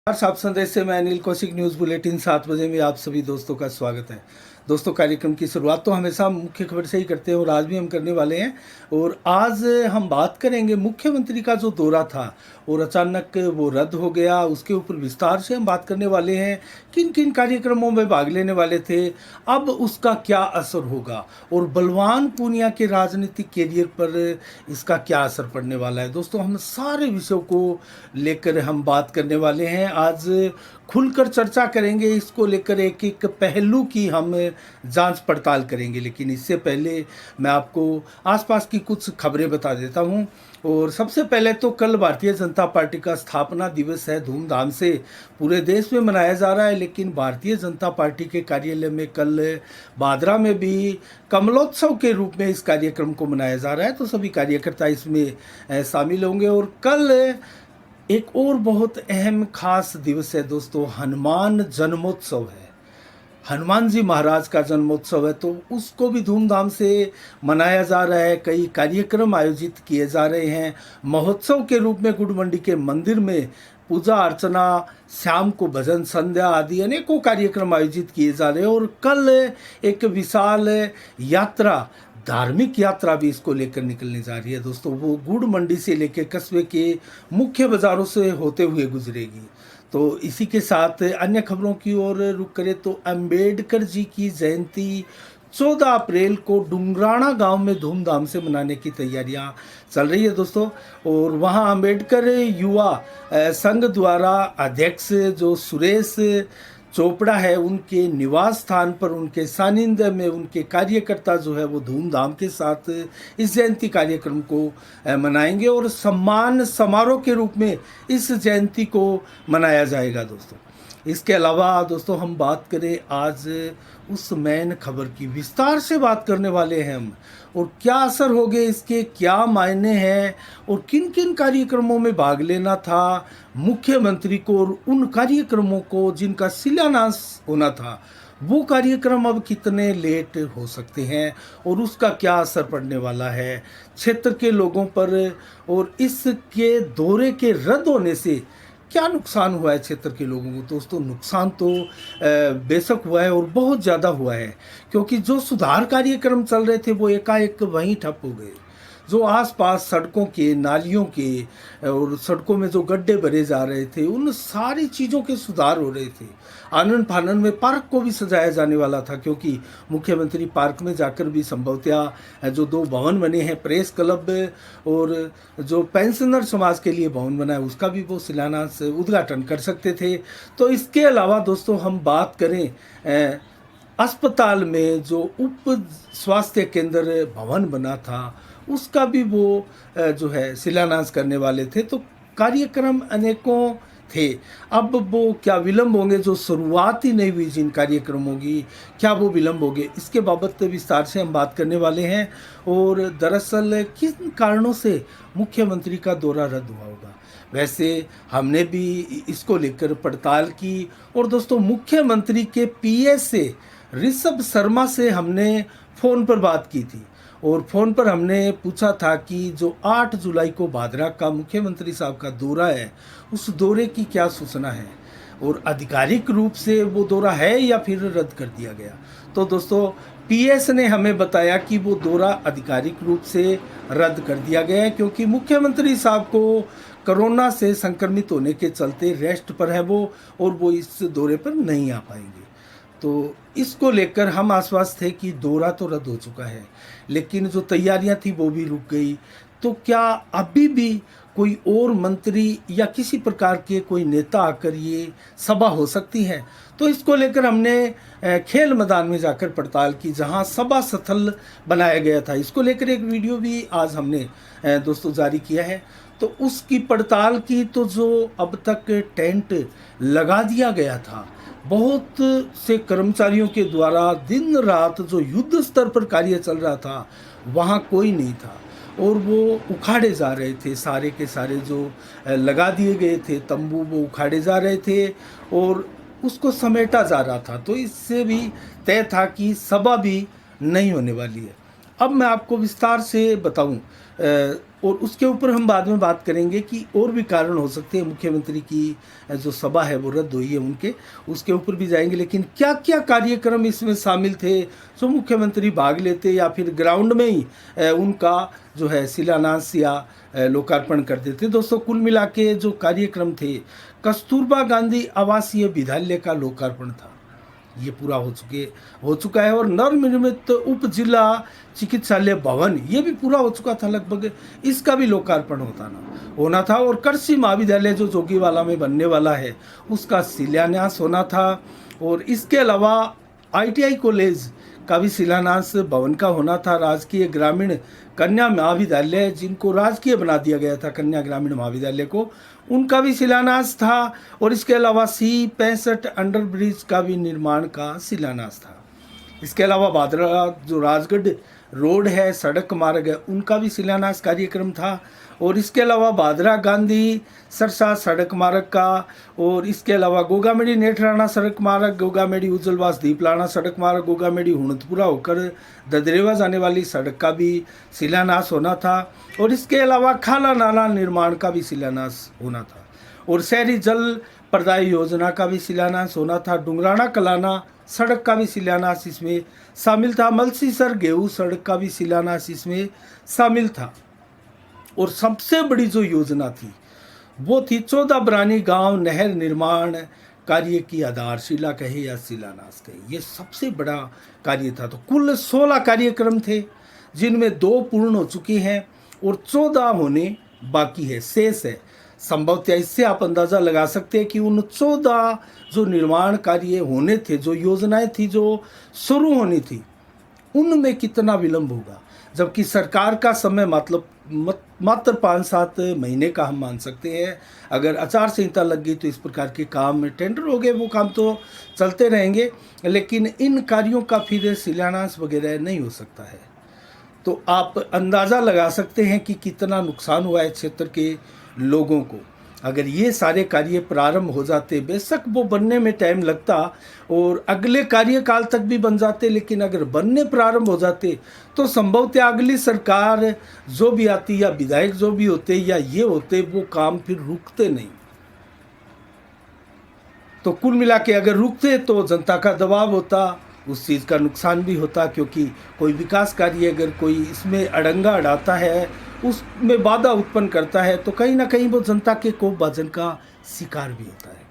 आप संदेश से मैं अनिल कौशिक न्यूज़ बुलेटिन 7 बजे में आप सभी दोस्तों का स्वागत है। दोस्तों, कार्यक्रम की शुरुआत तो हमेशा मुख्य खबर से ही करते हैं और आज भी हम करने वाले हैं। और आज हम बात करेंगे मुख्यमंत्री का जो दौरा था और अचानक वो रद्द हो गया, उसके ऊपर विस्तार से हम बात करने वाले हैं। किन किन कार्यक्रमों में भाग लेने वाले थे, अब उसका क्या असर होगा और बलवान पूनिया के राजनीतिक कैरियर पर इसका क्या असर पड़ने वाला है। दोस्तों, हम सारे विषयों को लेकर हम बात करने वाले हैं। आज खुलकर चर्चा करेंगे, इसको लेकर एक एक पहलू की हम जांच पड़ताल करेंगे। लेकिन इससे पहले मैं आपको आसपास की कुछ खबरें बता देता हूं। और सबसे पहले तो कल भारतीय जनता पार्टी का स्थापना दिवस है, धूमधाम से पूरे देश में मनाया जा रहा है। लेकिन भारतीय जनता पार्टी के कार्यालय में कल बांद्रा में भी कमलोत्सव के रूप में इस कार्यक्रम को मनाया जा रहा है, तो सभी कार्यकर्ता इसमें शामिल होंगे। और कल एक और बहुत अहम खास दिवस है दोस्तों, हनुमान जन्मोत्सव है। हनुमान जी महाराज का जन्मोत्सव है, तो उसको भी धूमधाम से मनाया जा रहा है। कई कार्यक्रम आयोजित किए जा रहे हैं। महोत्सव के रूप में गुड़मंडी के मंदिर में पूजा अर्चना, शाम को भजन संध्या आदि अनेकों कार्यक्रम आयोजित किए जा रहे हैं। और कल एक विशाल यात्रा, धार्मिक यात्रा भी इसको लेकर निकलने जा रही है दोस्तों। वो गुड़ मंडी से लेकर कस्बे के मुख्य बाजारों से होते हुए गुजरेगी। तो इसी के साथ अन्य खबरों की ओर रुख करें तो अंबेडकर जी की जयंती 14 अप्रैल को डुंगराना गांव में धूमधाम से मनाने की तैयारियां चल रही है दोस्तों। और वहां अंबेडकर युवा संघ द्वारा अध्यक्ष जो सुरेश चोपड़ा है, उनके निवास स्थान पर, उनके सानिध्य में उनके कार्यकर्ता जो है वो धूमधाम के साथ इस जयंती कार्यक्रम को मनाएंगे और सम्मान समारोह के रूप में इस जयंती को मनाया जाएगा दोस्तों। इसके अलावा दोस्तों, हम बात करें आज उस मेन खबर की, विस्तार से बात करने वाले हैं हम। और क्या असर हो गए इसके, क्या मायने हैं और किन किन कार्यक्रमों में भाग लेना था मुख्यमंत्री को, और उन कार्यक्रमों को जिनका शिलान्यास होना था वो कार्यक्रम अब कितने लेट हो सकते हैं और उसका क्या असर पड़ने वाला है क्षेत्र के लोगों पर। और इसके दौरे के रद्द होने से क्या नुकसान हुआ है क्षेत्र के लोगों को। दोस्तों, नुकसान तो बेशक हुआ है और बहुत ज़्यादा हुआ है, क्योंकि जो सुधार कार्यक्रम चल रहे थे वो एकाएक वहीं ठप हो गए। जो आसपास सड़कों के, नालियों के और सड़कों में जो गड्ढे भरे जा रहे थे, उन सारी चीज़ों के सुधार हो रहे थे। आनन फानन में पार्क को भी सजाया जाने वाला था, क्योंकि मुख्यमंत्री पार्क में जाकर भी संभवतः जो 2 भवन बने हैं, प्रेस क्लब और जो पेंशनर समाज के लिए भवन बना है, उसका भी वो शिलान्यास उद्घाटन कर सकते थे। तो इसके अलावा दोस्तों, हम बात करें अस्पताल में जो उप स्वास्थ्य केंद्र भवन बना था, उसका भी वो जो है शिलान्यास करने वाले थे। तो कार्यक्रम अनेकों थे। अब वो क्या विलंब होंगे, जो शुरुआत ही नहीं हुई जिन कार्यक्रमों की, क्या वो विलंब होंगे, इसके बाबत विस्तार से हम बात करने वाले हैं। और दरअसल किन कारणों से मुख्यमंत्री का दौरा रद्द हुआ होगा, वैसे हमने भी इसको लेकर पड़ताल की। और दोस्तों, मुख्यमंत्री के पीए से ऋषभ शर्मा से हमने फ़ोन पर बात की थी और फ़ोन पर हमने पूछा था कि जो 8 जुलाई को भादरा का मुख्यमंत्री साहब का दौरा है, उस दौरे की क्या सूचना है और आधिकारिक रूप से वो दौरा है या फिर रद्द कर दिया गया। तो दोस्तों, पीएस ने हमें बताया कि वो दौरा आधिकारिक रूप से रद्द कर दिया गया है, क्योंकि मुख्यमंत्री साहब को कोरोना से संक्रमित होने के चलते रेस्ट पर है वो, और वो इस दौरे पर नहीं आ पाएंगे। तो इसको लेकर हम आश्वस्त थे कि दौरा तो रद्द हो चुका है, लेकिन जो तैयारियां थी वो भी रुक गई। तो क्या अभी भी कोई और मंत्री या किसी प्रकार के कोई नेता आकर ये सभा हो सकती है? तो इसको लेकर हमने खेल मैदान में जाकर पड़ताल की, जहां सभा स्थल बनाया गया था। इसको लेकर एक वीडियो भी आज हमने दोस्तों जारी किया है। तो उसकी पड़ताल की, तो जो अब तक टेंट लगा दिया गया था, बहुत से कर्मचारियों के द्वारा दिन रात जो युद्ध स्तर पर कार्य चल रहा था, वहाँ कोई नहीं था और वो उखाड़े जा रहे थे। सारे के सारे जो लगा दिए गए थे तंबू, वो उखाड़े जा रहे थे और उसको समेटा जा रहा था। तो इससे भी तय था कि सभा भी नहीं होने वाली है। अब मैं आपको विस्तार से बताऊं और उसके ऊपर हम बाद में बात करेंगे कि और भी कारण हो सकते हैं मुख्यमंत्री की जो सभा है वो रद्द हुई है उनके, उसके ऊपर भी जाएंगे। लेकिन क्या क्या कार्यक्रम इसमें शामिल थे जो मुख्यमंत्री भाग लेते या फिर ग्राउंड में ही उनका जो है शिलान्यास या लोकार्पण कर देते। दोस्तों कुल मिला के जो कार्यक्रम थे, कस्तूरबा गांधी आवासीय विद्यालय का लोकार्पण था, ये पूरा हो चुका है। और नवनिर्मित उप जिला चिकित्सालय भवन ये भी पूरा हो चुका था लगभग, इसका भी लोकार्पण होना था। और कृषि महाविद्यालय जो जोगीवाला में बनने वाला है उसका शिलान्यास होना था। और इसके अलावा ITI कॉलेज का भी शिलान्यास भवन का होना था। राजकीय ग्रामीण कन्या महाविद्यालय, जिनको राजकीय बना दिया गया था कन्या ग्रामीण महाविद्यालय को, उनका भी शिलान्यास था। और इसके अलावा C65 अंडर ब्रिज का भी निर्माण का शिलान्यास था। इसके अलावा भादरा जो राजगढ़ रोड है, सड़क मार्ग है, उनका भी शिलान्यास कार्यक्रम था। और इसके अलावा भादरा गांधी सरसा सड़क मार्ग का, और इसके अलावा गोगामेड़ी नेठराना सड़क मार्ग, गोगामेड़ी उज्जलवास दीपलाना सड़क मार्ग, गोगामेड़ी हुणतपुरा होकर ददरेवा जाने वाली सड़क का भी शिलान्यास होना था। और इसके अलावा खाला नाला निर्माण का भी शिलान्यास होना था। और शहरी जल प्रदाय योजना का भी शिलान्यास होना था। डुंगराना कलाना सड़क का भी शिलान्यास इसमें शामिल था। मलसीसर गेहूं सड़क का भी शिलान्यास इसमें शामिल था। और सबसे बड़ी जो योजना थी वो थी 14 बरानी गांव नहर निर्माण कार्य की आधारशिला कहे या शिलान्यास कहे, ये सबसे बड़ा कार्य था। तो कुल 16 कार्यक्रम थे, जिनमें 2 पूर्ण हो चुके हैं और 14 होने बाकी है, शेष है। संभवतः इससे आप अंदाज़ा लगा सकते हैं कि उन 14 जो निर्माण कार्य होने थे, जो योजनाएं थी जो शुरू होनी थी, उनमें कितना विलंब होगा। जबकि सरकार का समय मतलब मात्र 5-7 महीने का हम मान सकते हैं। अगर आचार संहिता लग गई तो इस प्रकार के काम, टेंडर हो गए, वो काम तो चलते रहेंगे, लेकिन इन कार्यों का फिर शिलान्यास वगैरह नहीं हो सकता है। तो आप अंदाज़ा लगा सकते हैं कि कितना नुकसान हुआ है क्षेत्र के लोगों को। अगर ये सारे कार्य प्रारंभ हो जाते, बेशक वो बनने में टाइम लगता और अगले कार्यकाल तक भी बन जाते, लेकिन अगर बनने प्रारंभ हो जाते तो संभवतः अगली सरकार जो भी आती या विधायक जो भी होते या ये होते, वो काम फिर रुकते नहीं। तो कुल मिला के अगर रुकते तो जनता का दबाव होता, उस चीज़ का नुकसान भी होता, क्योंकि कोई विकास कार्य अगर कोई इसमें अड़ंगा अड़ाता है, उसमें बाधा उत्पन्न करता है, तो कहीं ना कहीं वो जनता के कोप भाजन का शिकार भी होता है।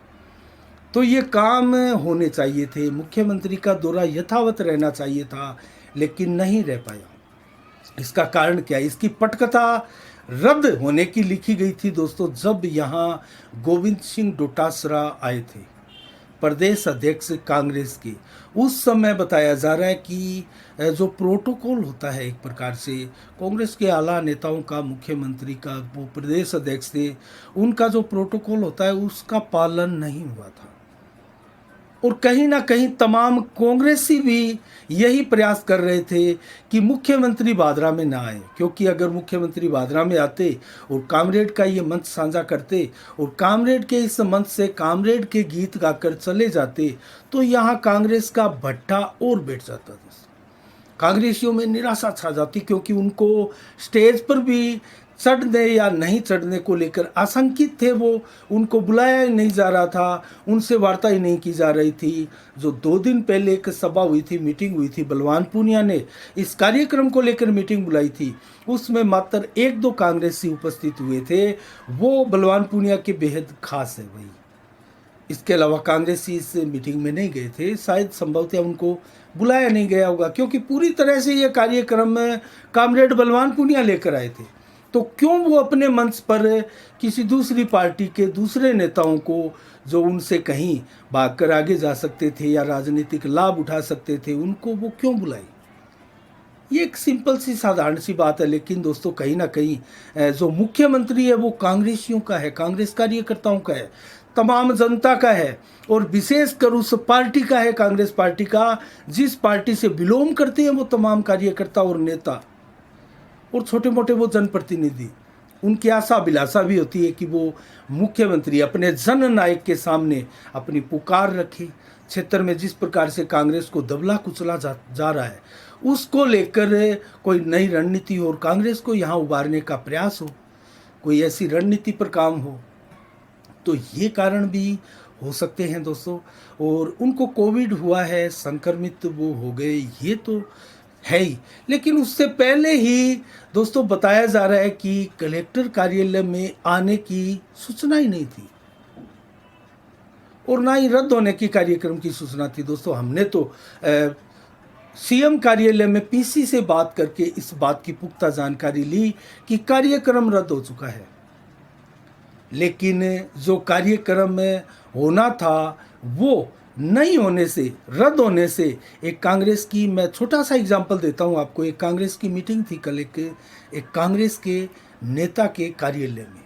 तो ये काम होने चाहिए थे, मुख्यमंत्री का दौरा यथावत रहना चाहिए था, लेकिन नहीं रह पाया। इसका कारण क्या है? इसकी पटकथा रद्द होने की लिखी गई थी दोस्तों, जब यहाँ गोविंद सिंह डोटासरा आए थे, प्रदेश अध्यक्ष कांग्रेस के। उस समय बताया जा रहा है कि जो प्रोटोकॉल होता है एक प्रकार से कांग्रेस के आला नेताओं का, मुख्यमंत्री का, वो प्रदेश अध्यक्ष थे, उनका जो प्रोटोकॉल होता है उसका पालन नहीं हुआ था। और कहीं ना कहीं तमाम कांग्रेसी भी यही प्रयास कर रहे थे कि मुख्यमंत्री भादरा में ना आए, क्योंकि अगर मुख्यमंत्री भादरा में आते और कामरेड का ये मंच साझा करते और कामरेड के इस मंच से कामरेड के गीत गाकर चले जाते, तो यहाँ कांग्रेस का भट्टा और बैठ जाता था। कांग्रेसियों में निराशा छा जाती, क्योंकि उनको स्टेज पर भी चढ़ने या नहीं चढ़ने को लेकर आशंकित थे वो, उनको बुलाया ही नहीं जा रहा था, उनसे वार्ता ही नहीं की जा रही थी। जो 2 दिन पहले एक सभा हुई थी, मीटिंग हुई थी, बलवान पूनिया ने इस कार्यक्रम को लेकर मीटिंग बुलाई थी, उसमें मात्र 1-2 कांग्रेसी उपस्थित हुए थे, वो बलवान पूनिया के बेहद खास है वही। इसके अलावा कांग्रेसी इस मीटिंग में नहीं गए थे, शायद संभवतः उनको बुलाया नहीं गया होगा, क्योंकि पूरी तरह से ये कार्यक्रम कामरेड बलवान पूनिया लेकर आए थे। तो क्यों वो अपने मंच पर किसी दूसरी पार्टी के दूसरे नेताओं को, जो उनसे कहीं भागकर आगे जा सकते थे या राजनीतिक लाभ उठा सकते थे, उनको वो क्यों बुलाई? ये एक सिंपल सी साधारण सी बात है, लेकिन दोस्तों कहीं ना कहीं जो मुख्यमंत्री है वो कांग्रेसियों का है, कांग्रेस कार्यकर्ताओं का है, तमाम जनता का है, और विशेषकर उस पार्टी का है, कांग्रेस पार्टी का, जिस पार्टी से बिलोंग करते हैं वो तमाम कार्यकर्ता और नेता और छोटे मोटे वो जनप्रतिनिधि। उनकी आशा अभिलाषा भी होती है कि वो मुख्यमंत्री अपने जननायक के सामने अपनी पुकार रखे। क्षेत्र में जिस प्रकार से कांग्रेस को दबला कुचला जा रहा है, उसको लेकर कोई नई रणनीति हो और कांग्रेस को यहाँ उबारने का प्रयास हो, कोई ऐसी रणनीति पर काम हो, तो ये कारण भी हो सकते हैं दोस्तों। और उनको कोविड हुआ है, संक्रमित वो हो गए, ये तो है ही, लेकिन उससे पहले ही दोस्तों बताया जा रहा है कि कलेक्टर कार्यालय में आने की सूचना ही नहीं थी और ना ही रद्द होने की कार्यक्रम की सूचना थी। दोस्तों हमने तो सीएम कार्यालय में पीसी से बात करके इस बात की पुख्ता जानकारी ली कि कार्यक्रम रद्द हो चुका है, लेकिन जो कार्यक्रम होना था वो नहीं होने से, रद्द होने से, एक कांग्रेस की, मैं छोटा सा एग्जांपल देता हूं आपको, एक कांग्रेस की मीटिंग थी कल एक कांग्रेस के नेता के कार्यालय में,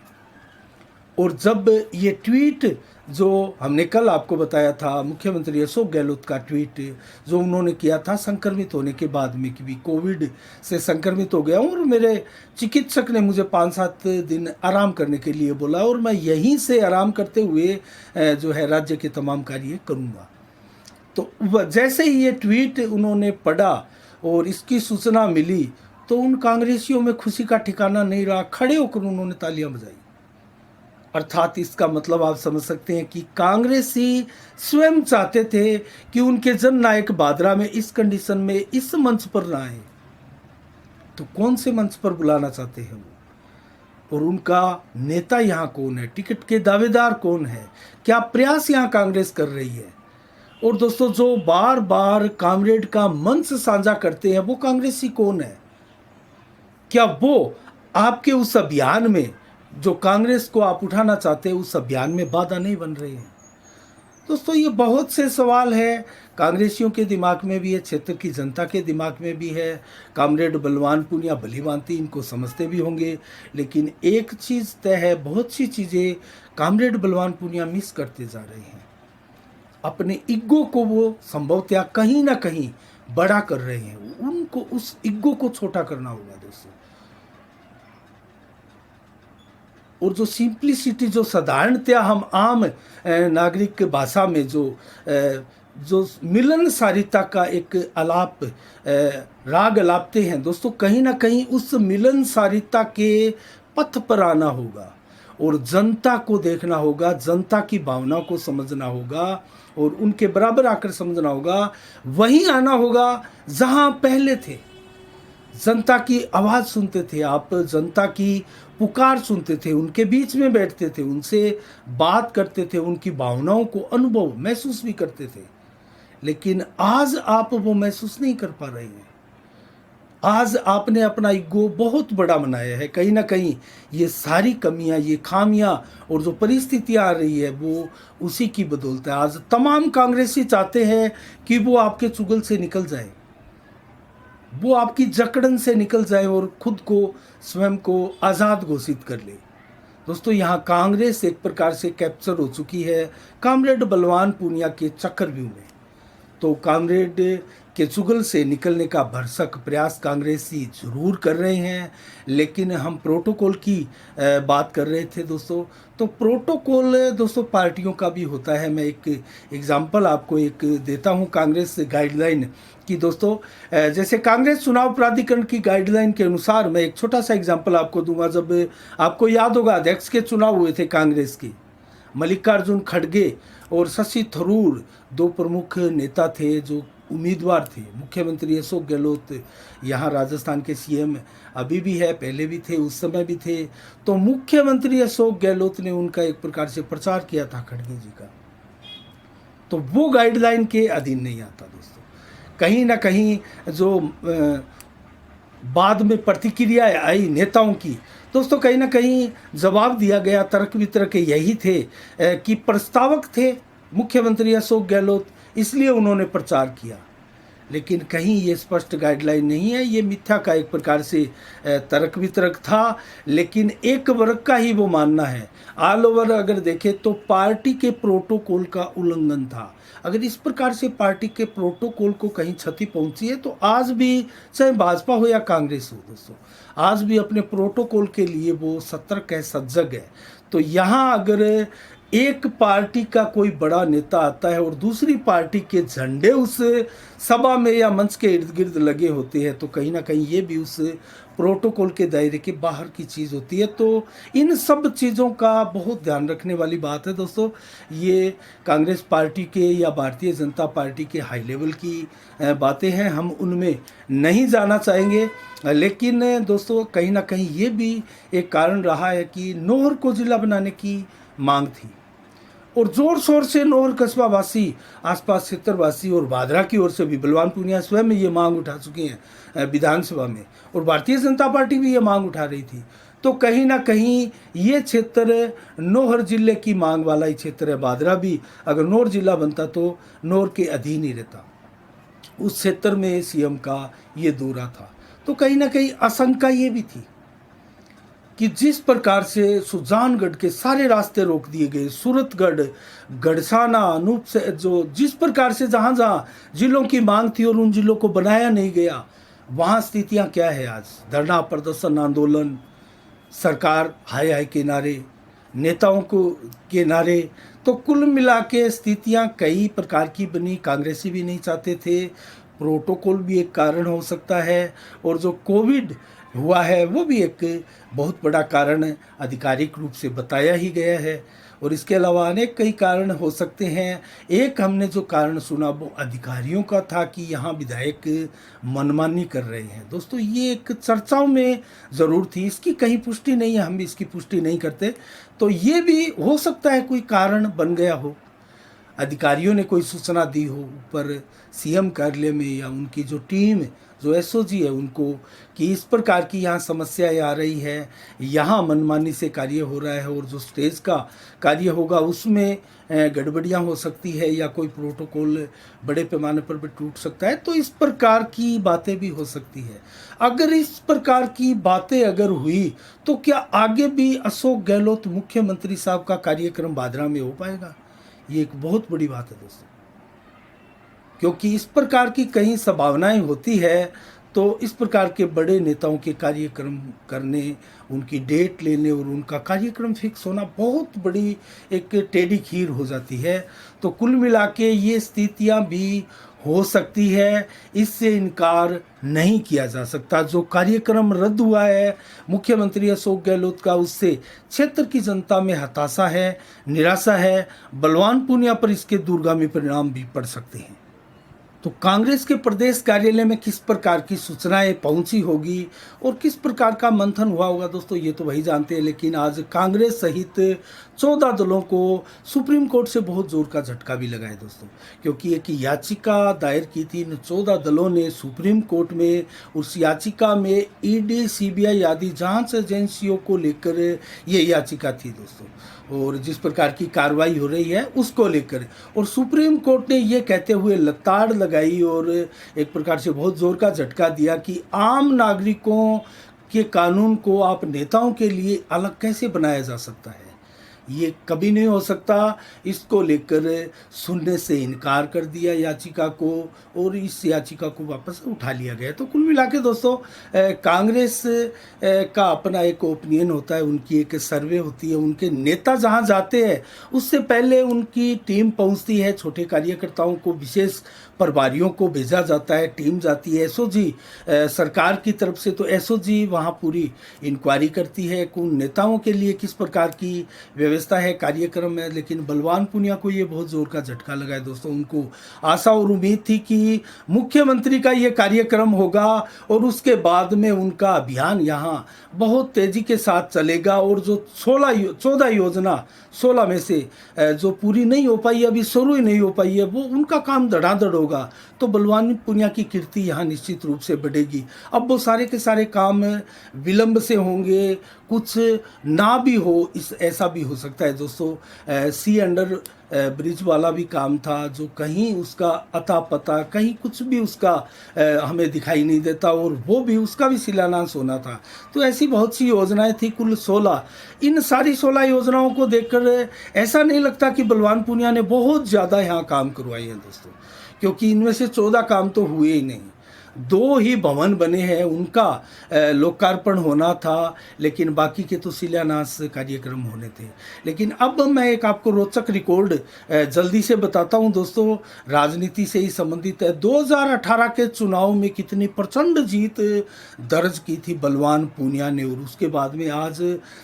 और जब ये ट्वीट जो हमने कल आपको बताया था, मुख्यमंत्री अशोक गहलोत का ट्वीट जो उन्होंने किया था संक्रमित होने के बाद में कि भी कोविड से संक्रमित हो गया हूँ और मेरे चिकित्सक ने मुझे 5-7 दिन आराम करने के लिए बोला और मैं यहीं से आराम करते हुए जो है राज्य के तमाम कार्य करूँगा। तो जैसे ही ये ट्वीट उन्होंने पढ़ा और इसकी सूचना मिली तो उन कांग्रेसियों में खुशी का ठिकाना नहीं रहा, खड़े होकर उन्होंने तालियां बजाई। अर्थात इसका मतलब आप समझ सकते हैं कि कांग्रेसी स्वयं चाहते थे कि उनके जननायक भादरा में इस कंडीशन में इस मंच पर ना आए, तो कौन से मंच पर बुलाना चाहते हैं वो, और उनका नेता यहाँ कौन है, टिकट के दावेदार कौन है, क्या प्रयास यहाँ कांग्रेस कर रही है। और दोस्तों जो बार बार कामरेड का मंच साझा करते हैं वो कांग्रेसी कौन है, क्या वो आपके उस अभियान में जो कांग्रेस को आप उठाना चाहते हैं उस अभियान में बाधा नहीं बन रहे हैं। दोस्तों ये बहुत से सवाल है, कांग्रेसियों के दिमाग में भी है, क्षेत्र की जनता के दिमाग में भी है। कामरेड बलवान पुनिया भली भांति इनको समझते भी होंगे, लेकिन एक चीज़ तय है, बहुत सी चीज़ें कामरेड बलवान पुनिया मिस करते जा रहे हैं। अपने ईगो को वो संभवतः कहीं ना कहीं बड़ा कर रहे हैं, उनको उस ईगो को छोटा करना होगा दोस्तों। और जो सिंप्लिसिटी, जो साधारणतया हम आम नागरिक के भाषा में जो मिलनसारिता का एक आलाप राग अलापते हैं दोस्तों, कहीं ना कहीं उस मिलनसारिता के पथ पर आना होगा और जनता को देखना होगा, जनता की भावना को समझना होगा और उनके बराबर आकर समझना होगा। वहीं आना होगा जहां पहले थे, जनता की आवाज़ सुनते थे आप, जनता की पुकार सुनते थे, उनके बीच में बैठते थे, उनसे बात करते थे, उनकी भावनाओं को अनुभव महसूस भी करते थे। लेकिन आज आप वो महसूस नहीं कर पा रहे हैं। आज आपने अपना ईगो बहुत बड़ा बनाया है। कहीं ना कहीं ये सारी कमियां, ये खामियां और जो परिस्थितियां आ रही है वो उसी की बदौलत है। आज तमाम कांग्रेसी चाहते हैं कि वो आपके चुगल से निकल जाए, वो आपकी जकड़न से निकल जाए और खुद को, स्वयं को आज़ाद घोषित कर ले। दोस्तों यहाँ कांग्रेस एक प्रकार से कैप्चर हो चुकी है कामरेड बलवान पूनिया के चक्रव्यूह में। तो कामरेड के चुगल से निकलने का भरसक प्रयास कांग्रेसी जरूर कर रहे हैं, लेकिन हम प्रोटोकॉल की बात कर रहे थे दोस्तों। तो प्रोटोकॉल दोस्तों पार्टियों का भी होता है। मैं एक एग्जांपल आपको एक देता हूं कांग्रेस गाइडलाइन की दोस्तों। जैसे कांग्रेस चुनाव प्राधिकरण की गाइडलाइन के अनुसार मैं एक छोटा सा एग्जांपल आपको दूंगा। जब आपको याद होगा अध्यक्ष के चुनाव हुए थे कांग्रेस के, मल्लिकार्जुन खड़गे और शशि थरूर दो प्रमुख नेता थे जो उम्मीदवार थे। मुख्यमंत्री अशोक गहलोत यहाँ राजस्थान के सीएम अभी भी है, पहले भी थे, उस समय भी थे। तो मुख्यमंत्री अशोक गहलोत ने उनका एक प्रकार से प्रचार किया था खड़गे जी का, तो वो गाइडलाइन के अधीन नहीं आता दोस्तों। कहीं ना कहीं जो बाद में प्रतिक्रिया आई नेताओं की दोस्तों, कहीं ना कहीं जवाब दिया गया, तर्क वितर्क यही थे कि प्रस्तावक थे मुख्यमंत्री अशोक गहलोत, इसलिए उन्होंने प्रचार किया। लेकिन कहीं ये स्पष्ट गाइडलाइन नहीं है, ये मिथ्या का एक प्रकार से तर्क वितर्क था, लेकिन एक वर्ग का ही वो मानना है। ऑल ओवर अगर देखें तो पार्टी के प्रोटोकॉल का उल्लंघन था। अगर इस प्रकार से पार्टी के प्रोटोकॉल को कहीं क्षति पहुंची है तो आज भी चाहे भाजपा हो या कांग्रेस हो दोस्तों, आज भी अपने प्रोटोकॉल के लिए वो सतर्क है, सजग है। तो यहाँ अगर एक पार्टी का कोई बड़ा नेता आता है और दूसरी पार्टी के झंडे उस सभा में या मंच के इर्द गिर्द लगे होते हैं, तो कहीं ना कहीं ये भी उस प्रोटोकॉल के दायरे के बाहर की चीज़ होती है। तो इन सब चीज़ों का बहुत ध्यान रखने वाली बात है दोस्तों। ये कांग्रेस पार्टी के या भारतीय जनता पार्टी के हाई लेवल की बातें हैं, हम उनमें नहीं जाना चाहेंगे। लेकिन दोस्तों कहीं ना कहीं ये भी एक कारण रहा है कि नौहर को जिला बनाने की मांग थी और जोर शोर से नौहर कस्बा वासी, आसपास क्षेत्रवासी और भादरा की ओर से भी बलवान पूनिया स्वयं ये मांग उठा चुके हैं विधानसभा में, और भारतीय जनता पार्टी भी ये मांग उठा रही थी। तो कहीं ना कहीं ये क्षेत्र नौहर जिले की मांग वाला ही क्षेत्र है। भादरा भी अगर नौहर जिला बनता तो नौहर के अधीन ही रहता। उस क्षेत्र में सीएम का ये दौरा था। तो कहीं ना कहीं आशंका ये भी थी कि जिस प्रकार से सुजानगढ़ के सारे रास्ते रोक दिए गए, सूरतगढ़, गढ़साना, अनूप से जो जिस प्रकार से जहाँ जहाँ जिलों की मांग थी और उन जिलों को बनाया नहीं गया, वहाँ स्थितियाँ क्या है आज? धरना, प्रदर्शन, आंदोलन, सरकार हाय हाय के नारे, नेताओं को के नारे। तो कुल मिला के स्थितियाँ कई प्रकार की बनी। कांग्रेसी भी नहीं चाहते थे, प्रोटोकॉल भी एक कारण हो सकता है, और जो कोविड हुआ है वो भी एक बहुत बड़ा कारण आधिकारिक रूप से बताया ही गया है। और इसके अलावा अनेक कई कारण हो सकते हैं। एक हमने जो कारण सुना वो अधिकारियों का था कि यहाँ विधायक मनमानी कर रहे हैं। दोस्तों ये एक चर्चाओं में ज़रूर थी, इसकी कहीं पुष्टि नहीं है, हम भी इसकी पुष्टि नहीं करते। तो ये भी हो सकता है कोई कारण बन गया हो, अधिकारियों ने कोई सूचना दी हो ऊपर सीएम कार्यालय में या उनकी जो टीम जो एसओजी है उनको, कि इस प्रकार की यहाँ समस्याएं आ रही है, यहाँ मनमानी से कार्य हो रहा है और जो स्टेज का कार्य होगा उसमें गड़बड़ियाँ हो सकती है या कोई प्रोटोकॉल बड़े पैमाने पर भी टूट सकता है। तो इस प्रकार की बातें भी हो सकती है। अगर इस प्रकार की बातें अगर हुई तो क्या आगे भी अशोक गहलोत मुख्यमंत्री साहब का कार्यक्रम भादरा में हो पाएगा? ये एक बहुत बड़ी बात है दोस्तों, क्योंकि इस प्रकार की कई संभावनाएं होती है तो इस प्रकार के बड़े नेताओं के कार्यक्रम करने, उनकी डेट लेने और उनका कार्यक्रम फिक्स होना बहुत बड़ी एक टेढ़ी खीर हो जाती है। तो कुल मिला के ये स्थितियां भी हो सकती है, इससे इनकार नहीं किया जा सकता। जो कार्यक्रम रद्द हुआ है मुख्यमंत्री अशोक गहलोत का, उससे क्षेत्र की जनता में हताशा है, निराशा है। बलवान पूनिया पर इसके दूरगामी परिणाम भी पड़ सकते हैं। तो कांग्रेस के प्रदेश कार्यालय में किस प्रकार की सूचनाएं पहुंची होगी और किस प्रकार का मंथन हुआ होगा दोस्तों, ये तो वही जानते हैं। लेकिन आज कांग्रेस सहित 14 दलों को सुप्रीम कोर्ट से बहुत जोर का झटका भी लगा है दोस्तों, क्योंकि एक याचिका दायर की थी इन 14 दलों ने सुप्रीम कोर्ट में। उस याचिका में ईडी, सीबीआई आदि जांच एजेंसियों को लेकर ये याचिका थी दोस्तों, और जिस प्रकार की कार्रवाई हो रही है उसको लेकर। और सुप्रीम कोर्ट ने ये कहते हुए लताड़ लगाई और एक प्रकार से बहुत जोर का झटका दिया कि आम नागरिकों के कानून को आप नेताओं के लिए अलग कैसे बनाया जा सकता है, ये कभी नहीं हो सकता। इसको लेकर सुनने से इनकार कर दिया याचिका को, और इस याचिका को वापस उठा लिया गया। तो कुल मिला के दोस्तों कांग्रेस का अपना एक ओपिनियन होता है, उनकी एक सर्वे होती है। उनके नेता जहां जाते हैं उससे पहले उनकी टीम पहुंचती है, छोटे कार्यकर्ताओं को, विशेष प्रभारियों को भेजा जाता है, टीम जाती है। एसओजी सरकार की तरफ से, तो एसओजी वहां पूरी इंक्वायरी करती है उन नेताओं के लिए किस प्रकार की व्यवस्था है, कार्यक्रम है। लेकिन बलवान पूनिया को ये बहुत जोर का झटका लगा है दोस्तों। उनको आशा और उम्मीद थी कि मुख्यमंत्री का ये कार्यक्रम होगा और उसके बाद में उनका अभियान यहाँ बहुत तेजी के साथ चलेगा, और जो 14 योजना 16 में से जो पूरी नहीं हो पाई, अभी शुरू ही नहीं हो पाई है, वो उनका काम धड़ाधड़ होगा। तो बलवान पूनिया की कीर्ति यहाँ निश्चित रूप से बढ़ेगी। अब वो सारे के सारे काम विलंब से होंगे, कुछ ना भी हो, इस ऐसा भी हो सकता है दोस्तों। सी अंडर ब्रिज वाला भी काम था, जो कहीं उसका अता पता, कहीं कुछ भी उसका हमें दिखाई नहीं देता, और वो भी उसका भी शिलान्यास होना था। तो ऐसी बहुत सी योजनाएं थी, कुल 16। इन सारी 16 योजनाओं को देखकर ऐसा नहीं लगता कि बलवान पूनिया ने बहुत ज़्यादा यहाँ काम करवाए हैं दोस्तों, क्योंकि इनमें से 14 काम तो हुए ही नहीं। दो ही भवन बने हैं, उनका लोकार्पण होना था, लेकिन बाकी के तो शिलान्यास कार्यक्रम होने थे। लेकिन अब मैं एक आपको रोचक रिकॉर्ड जल्दी से बताता हूं दोस्तों, राजनीति से ही संबंधित है। 2018 के चुनाव में कितनी प्रचंड जीत दर्ज की थी बलवान पूनिया ने, और उसके बाद में आज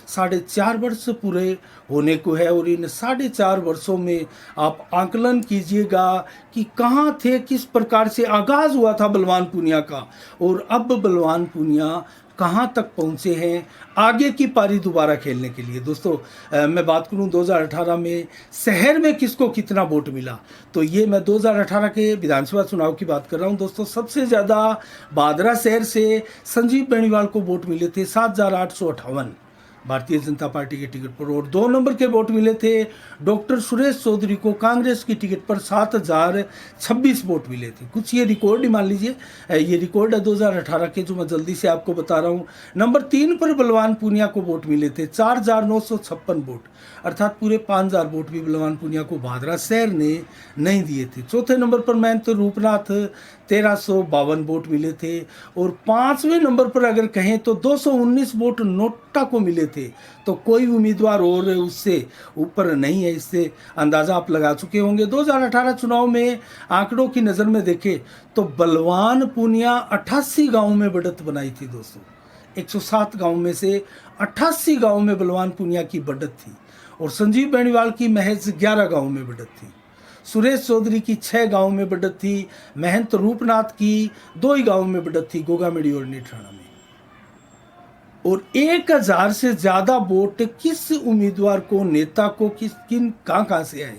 4.5 वर्ष पूरे होने को है। और इन 4.5 वर्षों में आप आकलन कीजिएगा कि कहाँ थे, किस प्रकार से आगाज हुआ था बलवान पूनिया का, और अब बलवान पूनिया कहाँ तक पहुँचे हैं आगे की पारी दोबारा खेलने के लिए। दोस्तों मैं बात करूं 2018 में शहर में किसको कितना वोट मिला, तो ये मैं 2018 के विधानसभा चुनाव की बात कर रहा हूं दोस्तों। सबसे ज़्यादा बादरा शहर से संजीव बेनीवाल को वोट मिले थे 7,858 भारतीय जनता पार्टी के टिकट पर, और 2 नंबर के वोट मिले थे डॉक्टर सुरेश चौधरी को कांग्रेस की टिकट पर 7,026 वोट मिले थे। कुछ ये रिकॉर्ड ही मान लीजिए, ये रिकॉर्ड है 2018 के, जो मैं जल्दी से आपको बता रहा हूँ। नंबर 3 पर बलवान पूनिया को वोट मिले थे 4,956 वोट, अर्थात पूरे 5,000 वोट भी बलवान पूनिया को भादरा शहर ने नहीं दिए थे। चौथे नंबर पर महंत रूपनाथ 1,352 वोट मिले थे, और 5वें नंबर पर अगर कहें तो 219 वोट नोटा को मिले थे। तो कोई उम्मीदवार और उससे ऊपर नहीं है, इससे अंदाजा आप लगा चुके होंगे। 2018 चुनाव में आंकड़ों की नज़र में देखें तो बलवान पूनिया 88 गांव में बढ़त बनाई थी दोस्तों। 107 गांव में से 88 गांव में बलवान पूनिया की बढ़त थी, और संजीव बेनीवाल की महज 11 गांव में बढ़त थी। सुरेश चौधरी की 6 गांव में बढ़त थी। महंत रूपनाथ की 2 ही गांव में बढ़त थी, गोगामेड़ी और नेठाणा में। और 1,000 से ज़्यादा वोट किस उम्मीदवार को, नेता को, कहाँ से आए,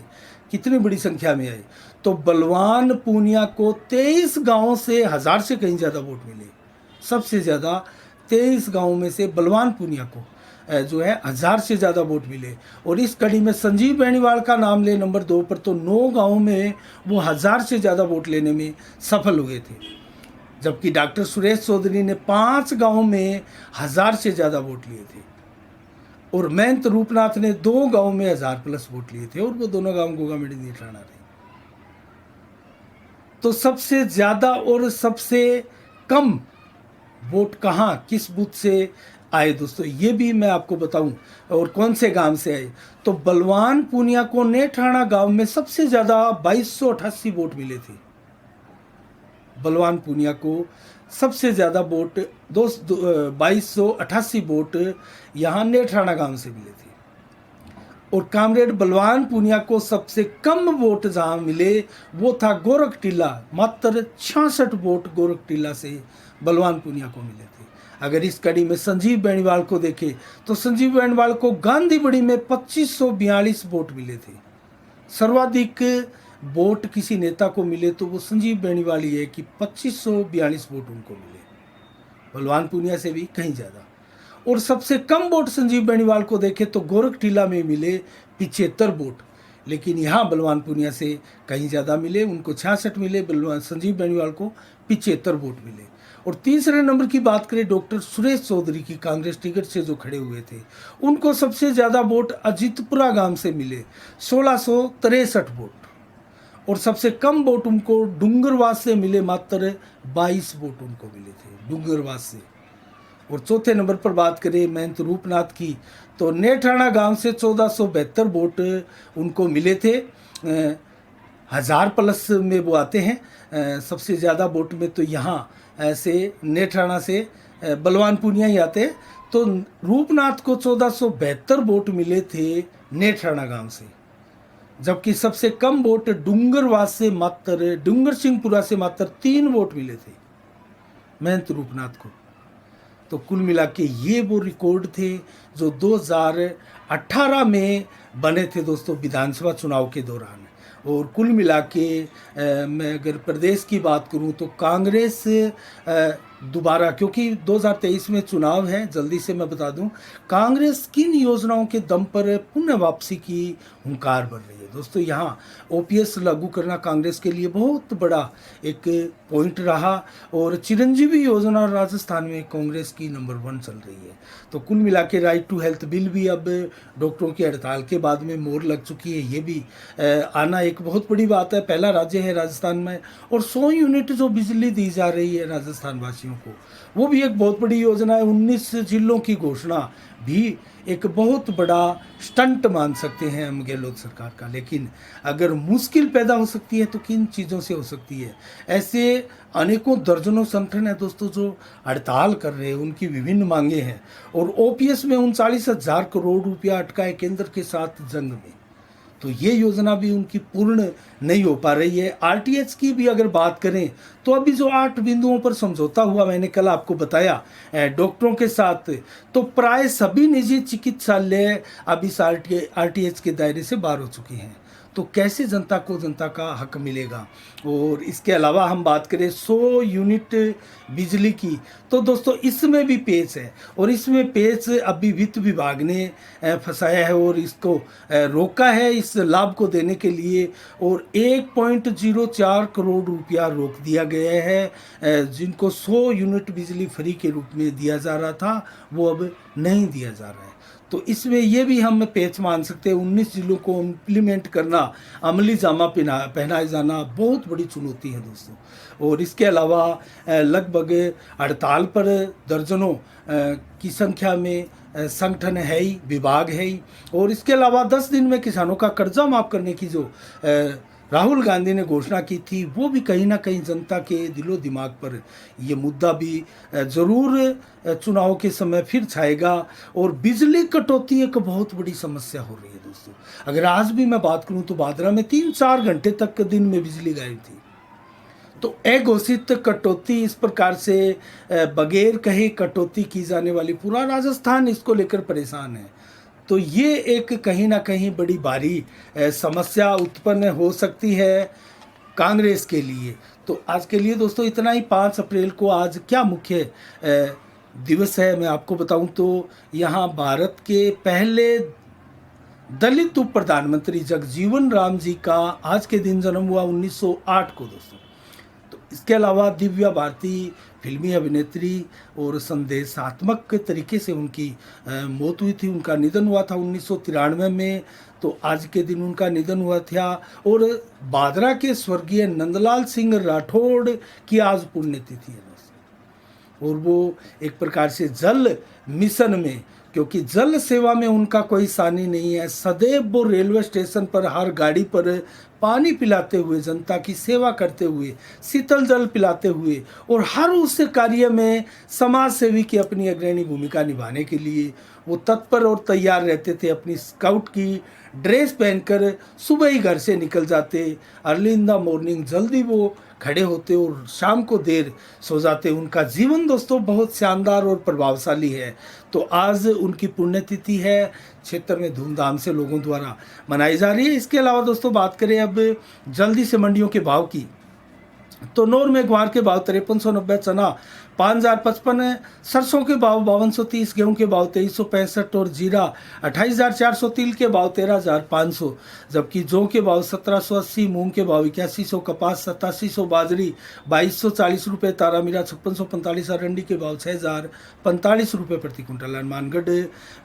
कितनी बड़ी संख्या में आए, तो बलवान पूनिया को 23 गांवों से 1,000 से कहीं ज़्यादा वोट मिले। सबसे ज़्यादा 23 गांवों में से बलवान पूनिया को जो है 1,000 से ज़्यादा वोट मिले। और इस कड़ी में संजीव बेनीवाल का नाम ले नंबर 2 पर, तो 9 गाँव में वो 1,000 से ज़्यादा वोट लेने में सफल हुए थे, जबकि डॉक्टर सुरेश चौधरी ने 5 गाँव में 1,000 से ज़्यादा वोट लिए थे, और महंत रूपनाथ ने 2 गाँव में 1,000 प्लस वोट लिए थे, और वो दोनों गाँव गोगामेड़ी नेठाणा थे। तो सबसे ज़्यादा और सबसे कम वोट कहाँ, किस बूथ से आए दोस्तों, ये भी मैं आपको बताऊं, और कौन से गांव से आए। तो बलवान पूनिया को नेठाणा गांव में सबसे ज़्यादा 2,288 वोट मिले थे। बलवान पूनिया को सबसे ज़्यादा वोट 2,288 वोट यहाँ नेठाणा गांव से मिले थे। और कामरेड बलवान पूनिया को सबसे कम वोट जहाँ मिले वो था गोरखटीला, मात्र 66 वोट गोरखटीला से बलवान पूनिया को मिले थे। अगर इस कड़ी में संजीव बेनीवाल को देखें तो संजीव बेनीवाल को गांधीबड़ी में 2,542 वोट मिले थे। सर्वाधिक वोट किसी नेता को मिले तो वो संजीव बेनीवाल ही है कि 2,542 वोट उनको मिले, बलवान पूनिया से भी कहीं ज़्यादा। और सबसे कम वोट संजीव बेनीवाल को देखें तो गोरखटीला में मिले 75 वोट, लेकिन यहाँ बलवान पूनिया से कहीं ज़्यादा मिले, उनको 66 मिले, बलवान संजीव बेनीवाल को 75 वोट मिले। और तीसरे नंबर की बात करें डॉक्टर सुरेश चौधरी की, कांग्रेस टिकट से जो खड़े हुए थे, उनको सबसे ज़्यादा वोट अजितपुरा गांव से मिले 1,663 वोट, और सबसे कम वोट उनको डूंगरवास से मिले, मात्र 22 वोट उनको मिले थे डूंगरवास से। और चौथे नंबर पर बात करें महंत रूपनाथ की, तो नेठाणा गांव से 1,472 वोट उनको मिले थे। 1,000 प्लस में वो आते हैं। सबसे ज़्यादा वोट में तो यहाँ से नेठाणा से बलवान पूनिया ही आते हैं। तो रूपनाथ को 1,472 वोट मिले थे नेठाणा गांव से, जबकि सबसे कम वोट डूंगरवास से, मात्र डूंगर सिंहपुरा से मात्र 3 वोट मिले थे महंत रूपनाथ को। तो कुल मिला के ये वो रिकॉर्ड थे जो 2018 में बने थे दोस्तों विधानसभा चुनाव के दौरान। और कुल मिला के मैं अगर प्रदेश की बात करूं तो कांग्रेस दोबारा, क्योंकि 2023 में चुनाव है, जल्दी से मैं बता दूं, कांग्रेस किन योजनाओं के दम पर पुनः वापसी की हुंकार भर रही है। दोस्तों यहाँ ओपीएस लागू करना कांग्रेस के लिए बहुत बड़ा एक पॉइंट रहा और चिरंजीवी योजना राजस्थान में कांग्रेस की नंबर 1 चल रही है। तो कुल मिला के राइट टू हेल्थ बिल भी अब डॉक्टरों की हड़ताल के बाद में मोहर लग चुकी है। ये भी आना एक बहुत बड़ी बात है। पहला राज्य है राजस्थान में, और 100 यूनिट जो बिजली दी जा रही है राजस्थान वासियों को, वो भी एक बहुत बड़ी योजना है। 19 जिलों की घोषणा भी एक बहुत बड़ा स्टंट मान सकते हैं हम गहलोत सरकार का। लेकिन अगर मुश्किल पैदा हो सकती है तो किन चीज़ों से हो सकती है। ऐसे अनेकों दर्जनों संगठन हैं दोस्तों जो हड़ताल कर रहे हैं, उनकी विभिन्न मांगे हैं, और ओपीएस में 39,000 करोड़ रुपया अटका है केंद्र के साथ जंग में। तो ये योजना भी उनकी पूर्ण नहीं हो पा रही है। आरटीएच की भी अगर बात करें तो अभी जो 8 बिंदुओं पर समझौता हुआ, मैंने कल आपको बताया डॉक्टरों के साथ, तो प्राय सभी निजी चिकित्सालय अब इस आरटीएच के दायरे से बाहर हो चुके हैं। तो कैसे जनता को जनता का हक मिलेगा। और इसके अलावा हम बात करें 100 यूनिट बिजली की, तो दोस्तों इसमें भी पेच है, और इसमें पेच अभी वित्त विभाग ने फंसाया है और इसको रोका है इस लाभ को देने के लिए, और 1.04 करोड़ रुपया रोक दिया गया है। जिनको 100 यूनिट बिजली फ्री के रूप में दिया जा रहा था वो अब नहीं दिया जा रहा है। तो इसमें ये भी हम पेच मान सकते हैं। 19 जिलों को इम्प्लीमेंट करना, अमली जामा पहनाए जाना बहुत बड़ी चुनौती है दोस्तों। और इसके अलावा लगभग हड़ताल पर दर्जनों की संख्या में संगठन है ही, विभाग है ही। और इसके अलावा 10 दिन में किसानों का कर्जा माफ़ करने की जो राहुल गांधी ने घोषणा की थी, वो भी कहीं ना कहीं जनता के दिलो दिमाग पर ये मुद्दा भी ज़रूर चुनाव के समय फिर छाएगा। और बिजली कटौती एक बहुत बड़ी समस्या हो रही है दोस्तों। अगर आज भी मैं बात करूं तो भादरा में 3-4 घंटे तक दिन में बिजली गायब थी। तो अघोषित कटौती, इस प्रकार से बगैर कहे कटौती की जाने वाली, पूरा राजस्थान इसको लेकर परेशान है। तो ये एक कहीं ना कहीं बड़ी भारी समस्या उत्पन्न हो सकती है कांग्रेस के लिए। तो आज के लिए दोस्तों इतना ही। 5 अप्रैल को आज क्या मुख्य दिवस है मैं आपको बताऊं तो यहाँ भारत के पहले दलित उप प्रधानमंत्री जगजीवन राम जी का आज के दिन जन्म हुआ 1908 को दोस्तों। तो इसके अलावा दिव्या भारती फिल्मी अभिनेत्री और संदेशात्मक तरीके से उनकी मौत हुई थी। उनका निधन हुआ था 1993 में। तो आज के दिन उनका निधन हुआ था। और भादरा के स्वर्गीय नंदलाल सिंह राठौड़ की आज पुण्यतिथि है दोस्तों। और वो एक प्रकार से जल मिशन में, क्योंकि जल सेवा में उनका कोई सानी नहीं है, सदैव वो रेलवे स्टेशन पर हर गाड़ी पर पानी पिलाते हुए, जनता की सेवा करते हुए, शीतल जल पिलाते हुए, और हर उस कार्य में समाज सेवी की अपनी अग्रणी भूमिका निभाने के लिए वो तत्पर और तैयार रहते थे। अपनी स्काउट की ड्रेस पहनकर सुबह ही घर से निकल जाते, अर्ली इन द मॉर्निंग जल्दी वो खड़े होते और शाम को देर सो जाते। उनका जीवन दोस्तों बहुत शानदार और प्रभावशाली है। तो आज उनकी पुण्यतिथि है, क्षेत्र में धूमधाम से लोगों द्वारा मनाई जा रही है। इसके अलावा दोस्तों बात करें अब जल्दी से मंडियों के भाव की, तो नौर में ग्वार के भाव 5390, चना 5055, सरसों के भाव 5230, गेहूं के भाव 2365 और जीरा 28400, तिल के भाव 13500, जबकि जौ के भाव 1780, मूंग के भाव 8100, कपास 8700, बाजरी 2240 रुपये, तारा मीरा 5645, अरंडी के भाव 6045 रुपये प्रति क्विंटल। हनुमानगढ़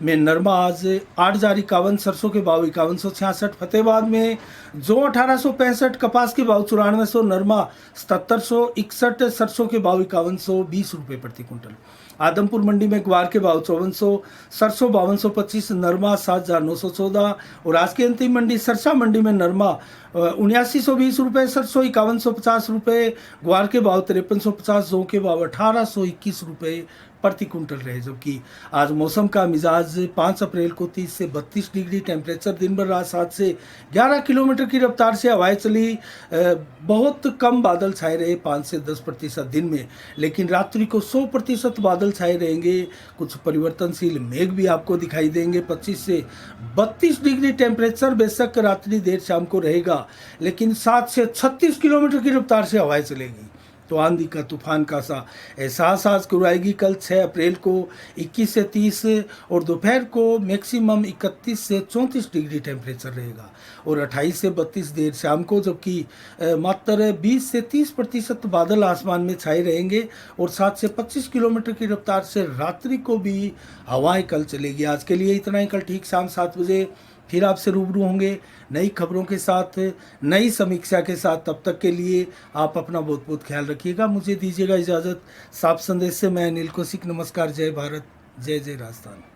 में नरमा आज 8051, सरसों के भाव 5166, फतेहाबाद में जौ 1865, कपास के भाव 9400, नरमा 7761, सरसों के भाव 5120 रुपये प्रति क्विंटल। आदमपुर मंडी में ग्वार के भाव 5400, सरसों 5225, नरमा 7914। और आज की अंतिम मंडी सरसा मंडी में नरमा 7920 रुपये, सरसों 5150 रुपये, ग्वार के भाव 5350, जौ के भाव 1821 रुपये प्रति क्विंटल रहे। जबकि आज मौसम का मिजाज 5 अप्रैल को 30 से 32 डिग्री टेम्परेचर, दिन भर रात 7 से 11 किलोमीटर की रफ्तार से हवाएं चली। बहुत कम बादल छाए रहे, 5 से 10% दिन में, लेकिन रात्रि को 100% बादल छाए रहेंगे। कुछ परिवर्तनशील मेघ भी आपको दिखाई देंगे। 25 से 32 डिग्री टेम्परेचर बेशक रात्रि देर शाम को रहेगा, लेकिन 7 से 36 किलोमीटर की रफ्तार से हवाएं चलेगी। तो आंधी का तूफान का सा एहसास आज करवाएगी। कल 6 अप्रैल को 21 से 30 और दोपहर को मैक्सिमम 31 से 34 डिग्री टेम्परेचर रहेगा और 28 से 32 देर शाम को, जबकि मात्र 20 से 30% बादल आसमान में छाए रहेंगे और 7 से 25 किलोमीटर की रफ्तार से रात्रि को भी हवाएं कल चलेगी। आज के लिए इतना ही। कल ठीक शाम 7 बजे फिर आपसे रूबरू होंगे नई खबरों के साथ, नई समीक्षा के साथ। तब तक के लिए आप अपना बहुत बहुत ख्याल रखिएगा। मुझे दीजिएगा इजाज़त। साफ संदेश से मैं अनिल कौशिक। नमस्कार। जय भारत, जय जय राजस्थान।